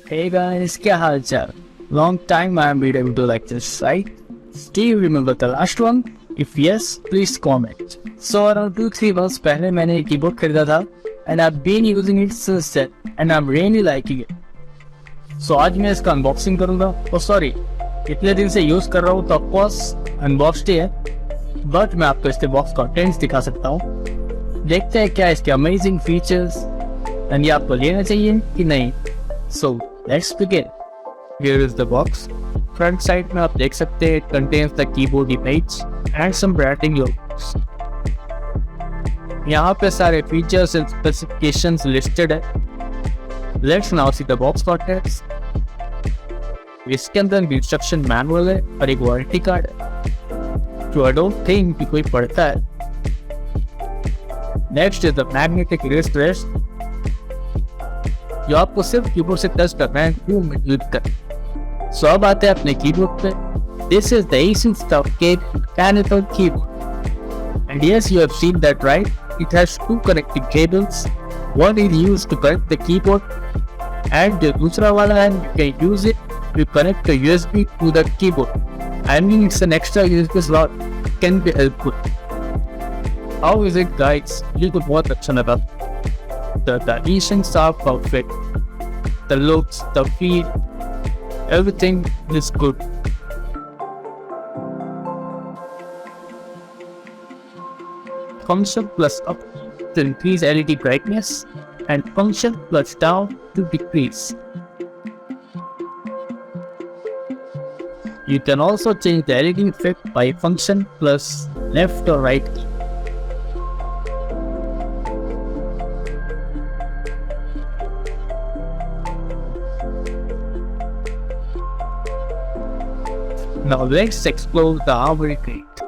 Hey guys, क्या हाल चाल? Long time I am video like this, right? Do you remember the last one? If yes, please comment. So around 2-3 months पहले मैंने एक keyboard खरीदा था and I've been using it since then and I'm really liking it. So आज मैं इसका unboxing करूंगा। Sorry, इतने दिन से यूज कर रहा हूँ तो ऑफकोर्स अनबॉक्स्ड ही है, बट मैं आपको इसके बॉक्स कंटेंट्स दिखा सकता हूँ। देखते हैं क्या इसके अमेजिंग फीचर्स एंड ये आपको लेना चाहिए कि नहीं। So let's begin. Here is the box. Front side में आप देख सकते हैं, it contains the keyboard image and some branding logos. यहाँ पे सारे फीचर्स एंड स्पेसिफिकेशंस लिस्टेड है। Let's now see the box contents. इसके अंदर इंस्ट्रक्शन मैनुअल है और एक वारंटी कार्ड है जो आई डोंट थिंक कि कोई पढ़ता है। Next is the magnetic wrist rest, जो आपको सिर्फ कीबोर्ड से टच करना है, 2 मिनट यूज कर। सो अब आते हैं अपने कीबोर्ड पे। This is the Asus TUF Mechanical Keyboard and yes, you have seen that right, it has 2 connecting cables. One is used to connect the keyboard and the दूसरा वाला है you can use it to connect the USB to the keyboard. I mean, it's an extra USB slot, can be helpful. How is it guys? ये तो बहुत अच्छा लगा। The additions are perfect. The looks, the feel, everything is good. Function plus up to increase LED brightness and function plus down to decrease. You can also change the LED effect by function plus left or right key. Now let's explore the armory crate.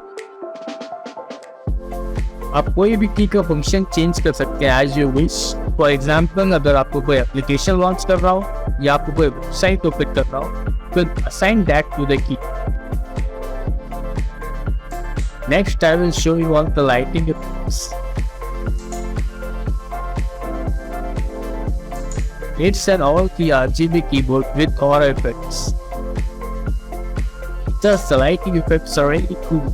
आप कोई भी की का function change कर सकते हैं as you wish. For example, अगर आपको कोई एप्लीकेशन लॉन्च कर रहा हो या आपको कोई वेबसाइट ओपन कर रहा हो, तो assign that to the key. Next, I will show you all the lighting effects. It's an all-key RGB keyboard with aura effects. Just the lighting effects are really cool.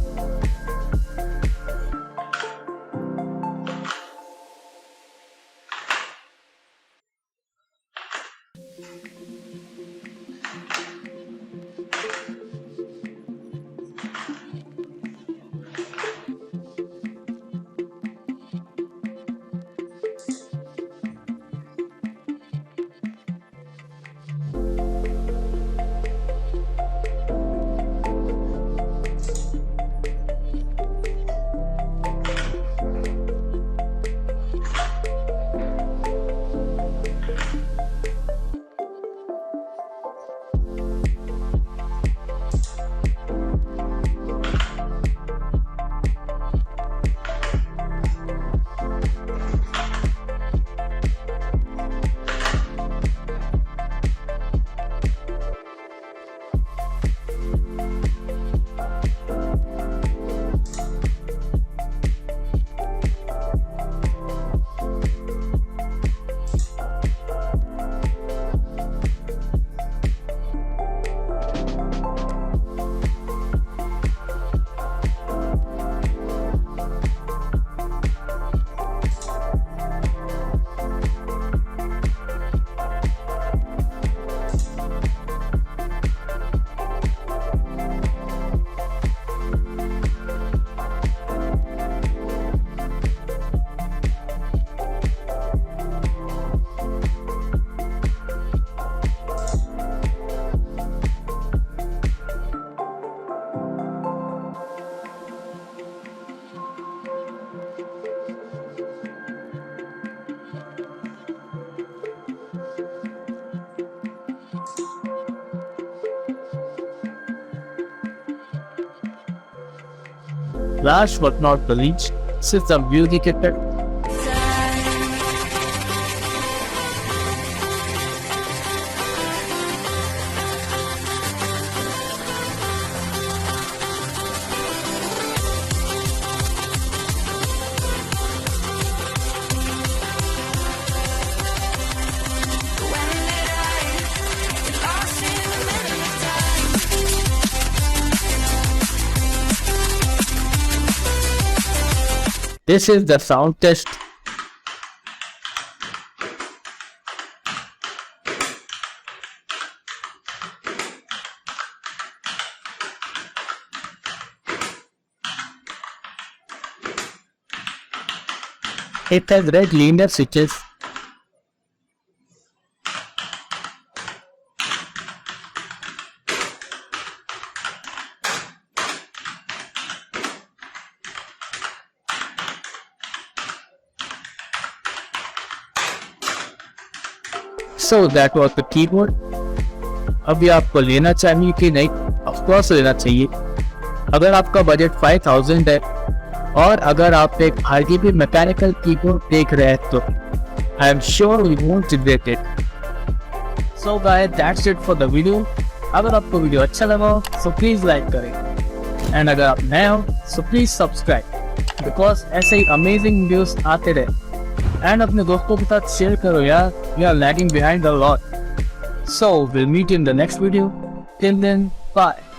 Last but not the least, this is the music effect. This is the sound test. It has red linear switches. So that was the keyboard. अब ये आपको लेना चाहिए कि नहीं? Of course लेना चाहिए। अगर आपका बजट 5000 है और अगर आप एक RGB मैकेनिकल कीबोर्ड देख रहे हैं तो I am sure you won't regret it. So guys, that's it for the video. अगर आपको वीडियो अच्छा लगा so please लाइक करें एंड अगर आप नए हो so please सब्सक्राइब बिकॉज ऐसे ही अमेजिंग वीडियोस आते रहे एंड अपने दोस्तों के साथ शेयर करो यार. We are lagging behind a lot. So we'll meet in the next video. Till then, bye.